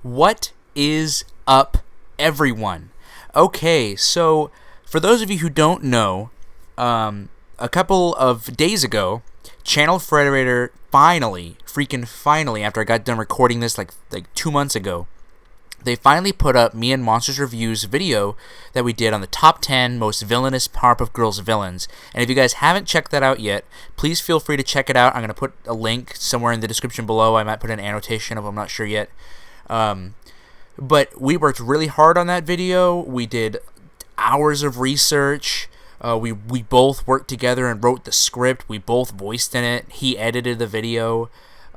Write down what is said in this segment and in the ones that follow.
What is up, everyone? Okay, so for those of you who don't know, a couple of days ago, ChannelFrederator finally, after I got done recording this like 2 months ago, they finally put up me and Monsters Review's video that we did on the top 10 most villainous Powerpuff Girls villains. And if you guys haven't checked that out yet, please feel free to check it out. I'm going to put a link somewhere in the description below. I might put an annotation of it, I'm not sure yet. But we worked really hard on that video. We did hours of research. We both worked together and wrote the script. We both voiced in it. He edited the video.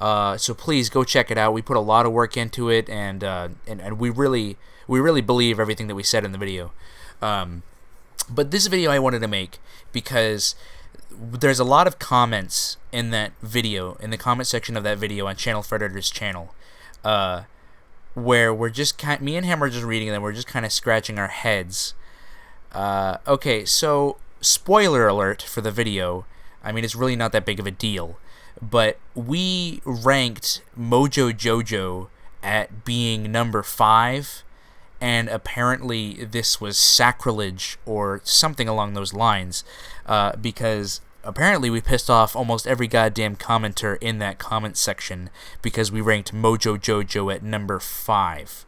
So please go check it out. We put a lot of work into it, and we really believe everything that we said in the video. But this video I wanted to make because there's a lot of comments in that video, in the comment section of that video on ChannelFrederator's channel, where we're just me and him are just reading them. We're just kind of scratching our heads. Okay, so spoiler alert for the video. I mean, it's really not that big of a deal. But we ranked Mojo Jojo at being number 5, and apparently this was sacrilege or something along those lines, because apparently we pissed off almost every goddamn commenter in that comment section because we ranked Mojo Jojo at number 5.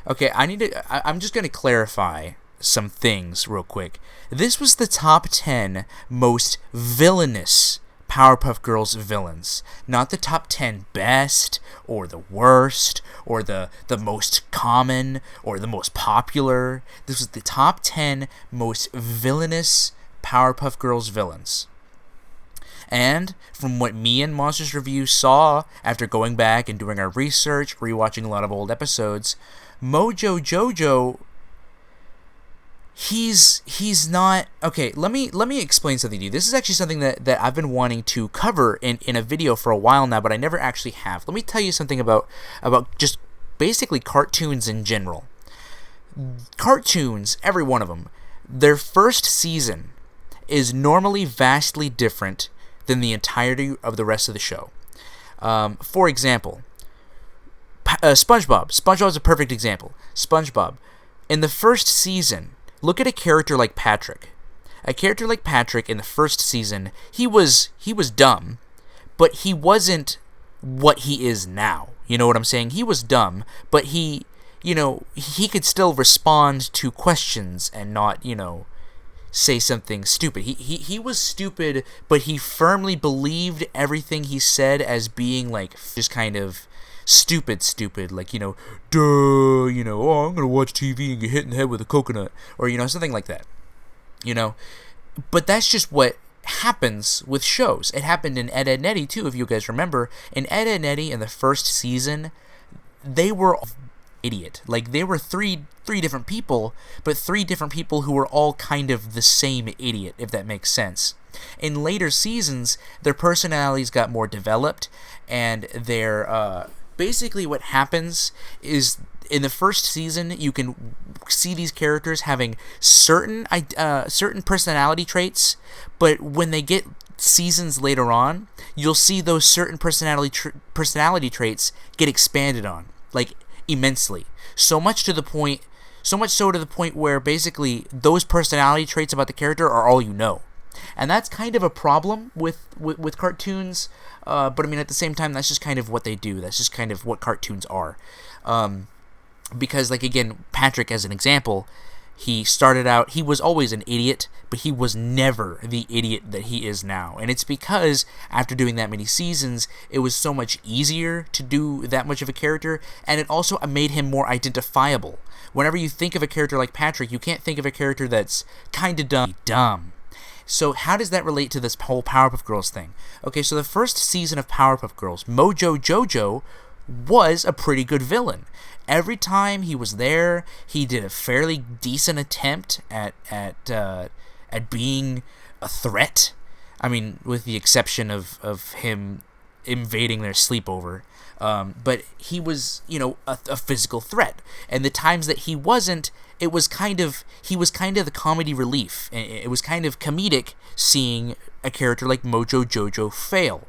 Okay, I'm just going to clarify some things real quick. This was the top 10 most villainous Powerpuff Girls villains, not the top 10 best or the worst or the most common or the most popular. This was the top 10 most villainous Powerpuff Girls villains. And from what me and Monsters Review saw after going back and doing our research, rewatching a lot of old episodes, Mojo Jojo, he's not okay. Let me explain something to you. This is actually something that I've been wanting to cover in a video for a while now, but I never actually have. Let me tell you something about just basically cartoons in general. Cartoons, every one of them, their first season is normally vastly different than the entirety of the rest of the show. For example, SpongeBob. SpongeBob is a perfect example. SpongeBob, in the first season, look at a character like Patrick. A character like Patrick in the first season, he was dumb, but he wasn't what he is now. You know what I'm saying? He was dumb, but he could still respond to questions and not, say something stupid. He was stupid, but he firmly believed everything he said as being like just kind of stupid, like, duh, oh, I'm gonna watch TV and get hit in the head with a coconut, or, something like that, but that's just what happens with shows. It happened in Ed, Edd n Eddy too, if you guys remember. In Ed, Edd n Eddy, in the first season, they were idiot. Like, they were three different people, but 3 different people who were all kind of the same idiot, if that makes sense. In later seasons, their personalities got more developed, and their basically what happens is, in the first season, you can see these characters having certain personality traits, but when they get seasons later on, you'll see those certain personality traits get expanded on, like, immensely. So much so to the point where basically those personality traits about the character are all you know. And that's kind of a problem with cartoons, but I mean, at the same time, that's just kind of what they do. That's just kind of what cartoons are. Because, like, again, Patrick, as an example, he started out, he was always an idiot, but he was never the idiot that he is now. And it's because after doing that many seasons, it was so much easier to do that much of a character, and it also made him more identifiable. Whenever you think of a character like Patrick, you can't think of a character that's kind of dumb. So how does that relate to this whole Powerpuff Girls thing? Okay, so the first season of Powerpuff Girls, Mojo Jojo was a pretty good villain. Every time he was there, he did a fairly decent attempt at being a threat. I mean, with the exception of him invading their sleepover. But he was, a physical threat. And the times that he wasn't, he was kind of the comedy relief. It was kind of comedic seeing a character like Mojo Jojo fail.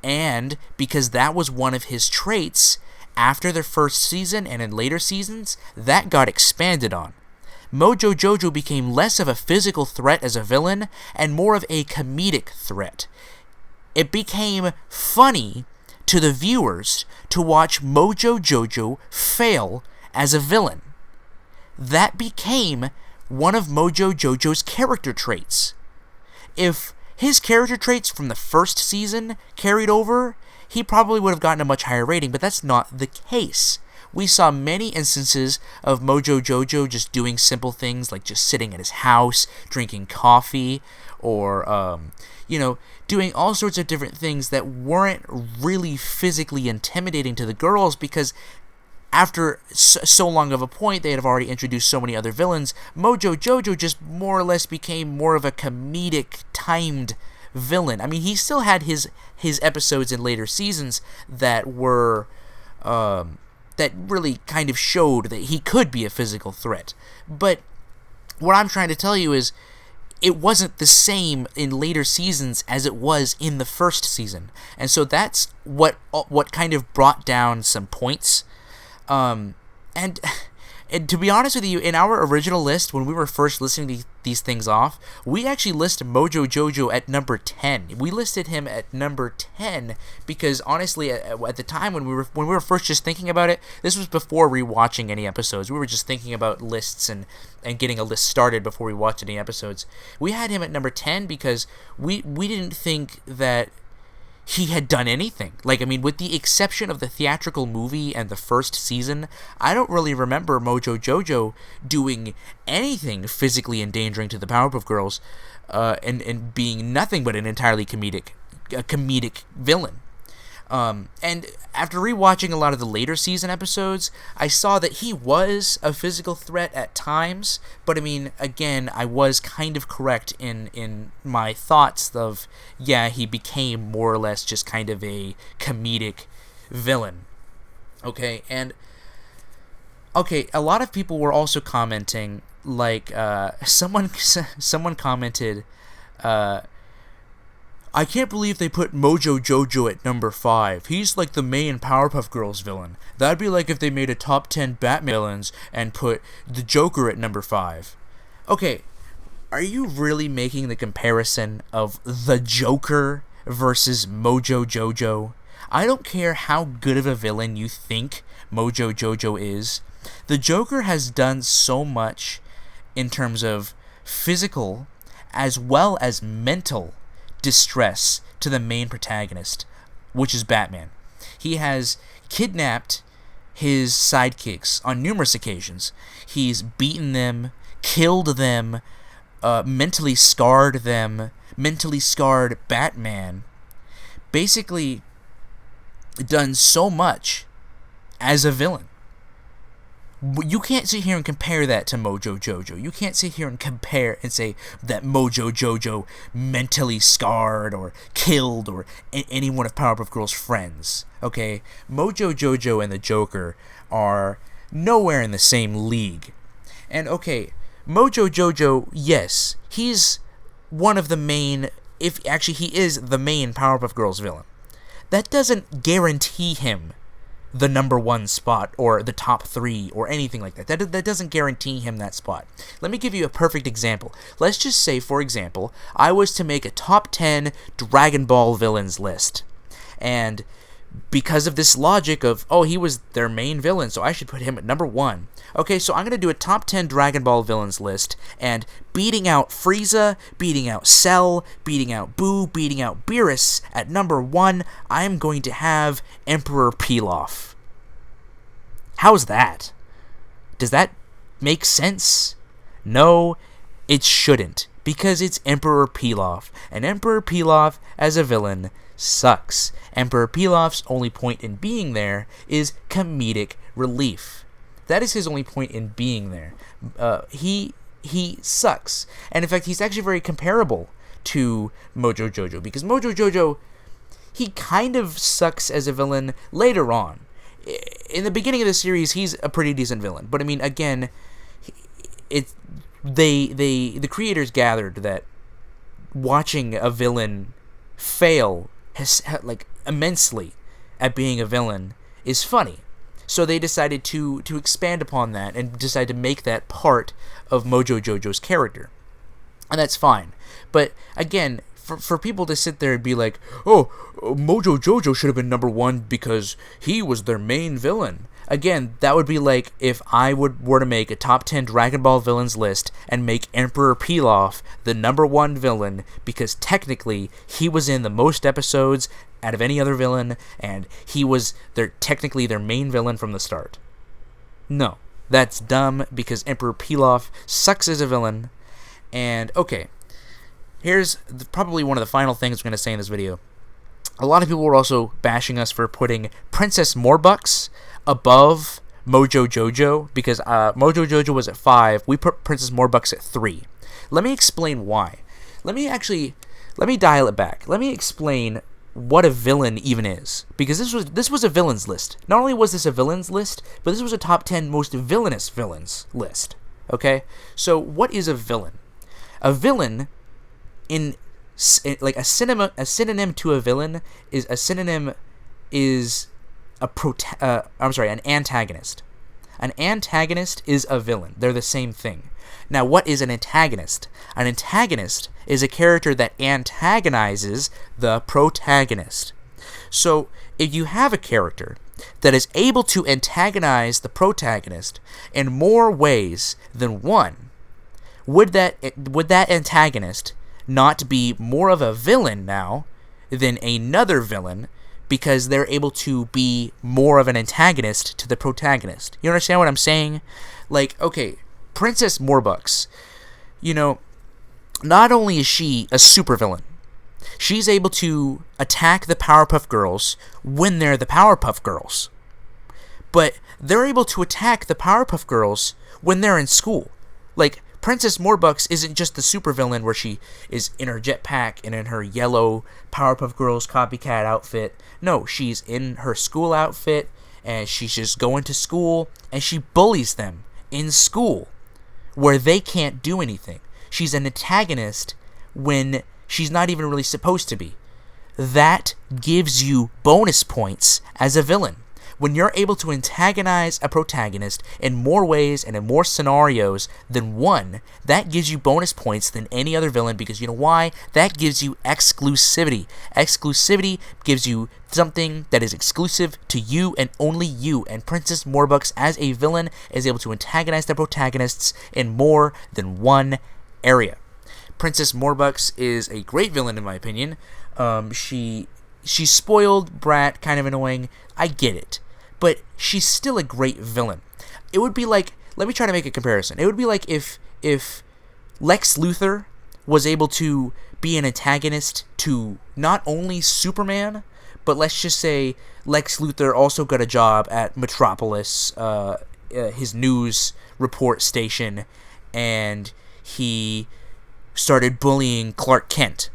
And because that was one of his traits, after the first season and in later seasons, that got expanded on. Mojo Jojo became less of a physical threat as a villain and more of a comedic threat. It became funny to the viewers to watch Mojo Jojo fail as a villain. That became one of Mojo Jojo's character traits. If his character traits from the first season carried over, he probably would have gotten a much higher rating, but that's not the case. We saw many instances of Mojo Jojo just doing simple things like just sitting at his house, drinking coffee, or, doing all sorts of different things that weren't really physically intimidating to the girls because after so long of a point, they had already introduced so many other villains. Mojo Jojo just more or less became more of a comedic, timed villain. I mean, he still had his episodes in later seasons that were that really kind of showed that he could be a physical threat. But what I'm trying to tell you is it wasn't the same in later seasons as it was in the first season. And so that's what kind of brought down some points. And to be honest with you, in our original list, when we were first listing these things off, we actually listed Mojo Jojo at number 10. We listed him at number 10 because honestly, at the time when we were first just thinking about it, this was before rewatching any episodes. We were just thinking about lists and getting a list started before we watched any episodes. We had him at number 10 because we didn't think that he had done anything. Like, I mean, with the exception of the theatrical movie and the first season, I don't really remember Mojo Jojo doing anything physically endangering to the Powerpuff Girls, and being nothing but an entirely comedic villain. And after rewatching a lot of the later season episodes, I saw that he was a physical threat at times, but I mean, again, I was kind of correct in my thoughts of, yeah, he became more or less just kind of a comedic villain. Okay, and a lot of people were also commenting, like, someone commented, I can't believe they put Mojo Jojo at number 5. He's like the main Powerpuff Girls villain. That'd be like if they made a top 10 Batman villains and put the Joker at number 5. Okay, are you really making the comparison of the Joker versus Mojo Jojo? I don't care how good of a villain you think Mojo Jojo is. The Joker has done so much in terms of physical as well as mental distress to the main protagonist, which is Batman. He has kidnapped his sidekicks on numerous occasions. He's beaten them, killed them, mentally scarred Batman. Basically done so much as a villain. You can't sit here and compare that to Mojo Jojo. You can't sit here and compare and say that Mojo Jojo mentally scarred or killed or any one of Powerpuff Girls' friends. Okay? Mojo Jojo and the Joker are nowhere in the same league. And okay, Mojo Jojo, yes, he's one of the main, he is the main Powerpuff Girls villain. That doesn't guarantee him the number 1 spot or the top 3 or anything like that. That doesn't guarantee him that spot. Let me give you a perfect example. Let's just say, for example, I was to make a top 10 Dragon Ball villains list. And because of this logic of, he was their main villain, so I should put him at number 1. Okay, so I'm going to do a top 10 Dragon Ball villains list, and beating out Frieza, beating out Cell, beating out Boo, beating out Beerus, at number 1, I'm going to have Emperor Pilaf. How's that? Does that make sense? No, it shouldn't, because it's Emperor Pilaf, and Emperor Pilaf, as a villain, sucks. Emperor Pilaf's only point in being there is comedic relief. That is his only point in being there. He sucks. And in fact, he's actually very comparable to Mojo Jojo, because Mojo Jojo, he kind of sucks as a villain later on. In the beginning of the series, he's a pretty decent villain. But I mean, again, the creators gathered that watching a villain fail like immensely at being a villain is funny. So they decided to expand upon that and decide to make that part of Mojo Jojo's character. And that's fine. But again, for people to sit there and be like, oh, Mojo Jojo should have been #1 because he was their main villain. Again, that would be like if I were to make a top 10 Dragon Ball villains list and make Emperor Pilaf the #1 villain because technically he was in the most episodes out of any other villain and he was technically their main villain from the start. No, that's dumb because Emperor Pilaf sucks as a villain. And okay, here's probably one of the final things we're going to say in this video. A lot of people were also bashing us for putting Princess Morbucks above Mojo Jojo because Mojo Jojo was at 5. We put Princess Morbucks at 3. Let me explain why. Let me dial it back. Let me explain what a villain even is, because this was a villains list. Not only was this a villains list, but this was a top 10 most villainous villains list. Okay, so what is a villain? A villain, like a synonym to a villain is an antagonist. An antagonist is a villain. They're the same thing. Now, what is an antagonist? An antagonist is a character that antagonizes the protagonist. So, if you have a character that is able to antagonize the protagonist in more ways than one, would that antagonist not be more of a villain now than another villain because they're able to be more of an antagonist to the protagonist? You understand what I'm saying? Like, okay, Princess Morbucks, not only is she a supervillain, she's able to attack the Powerpuff Girls when they're the Powerpuff Girls. But they're able to attack the Powerpuff Girls when they're in school. Like, Princess Morbucks isn't just the supervillain where she is in her jetpack and in her yellow Powerpuff Girls copycat outfit. No, she's in her school outfit and she's just going to school and she bullies them in school where they can't do anything. She's an antagonist when she's not even really supposed to be. That gives you bonus points as a villain. When you're able to antagonize a protagonist in more ways and in more scenarios than one, that gives you bonus points than any other villain, because you know why? That gives you exclusivity. Exclusivity gives you something that is exclusive to you and only you, and Princess Morbucks as a villain is able to antagonize the protagonists in more than one area. Princess Morbucks is a great villain in my opinion. She's spoiled brat, kind of annoying, I get it. But she's still a great villain. It would be like, let me try to make a comparison. It would be like if Lex Luthor was able to be an antagonist to not only Superman, but let's just say Lex Luthor also got a job at Metropolis, his news report station, and he started bullying Clark Kent.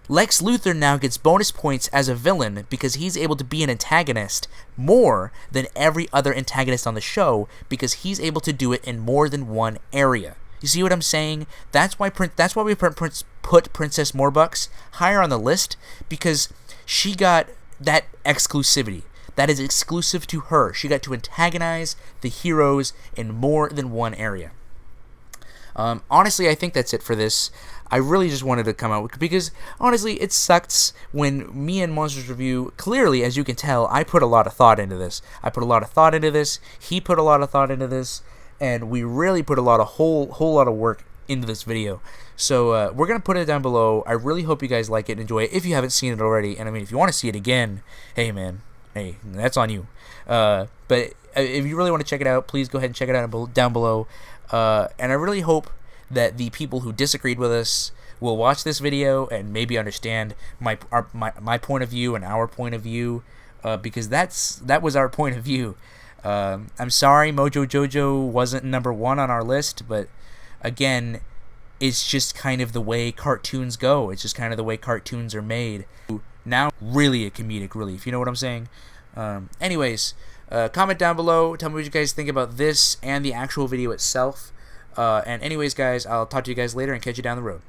Lex Luthor now gets bonus points as a villain because he's able to be an antagonist more than every other antagonist on the show because he's able to do it in more than one area. You see what I'm saying? That's why we put Princess Morbucks higher on the list, because she got that exclusivity. That is exclusive to her. She got to antagonize the heroes in more than one area. Honestly, I think that's it for this. I really just wanted to come out with, because honestly, it sucks when me and Monsters Review, clearly, as you can tell, I put a lot of thought into this. He put a lot of thought into this, and we really put a whole lot of work into this video. So we're gonna put it down below. I really hope you guys like it and enjoy it if you haven't seen it already. And I mean, if you want to see it again, hey man, hey, that's on you. But if you really want to check it out, please go ahead and check it out down below. And I really hope that the people who disagreed with us will watch this video and maybe understand my point of view and our point of view, because that was our point of view. I'm sorry Mojo Jojo wasn't #1 on our list, but again, it's just kind of the way cartoons go. It's just kind of the way cartoons are made. Now, really a comedic relief, you know what I'm saying? Anyways, comment down below, tell me what you guys think about this and the actual video itself. And anyways, guys, I'll talk to you guys later and catch you down the road.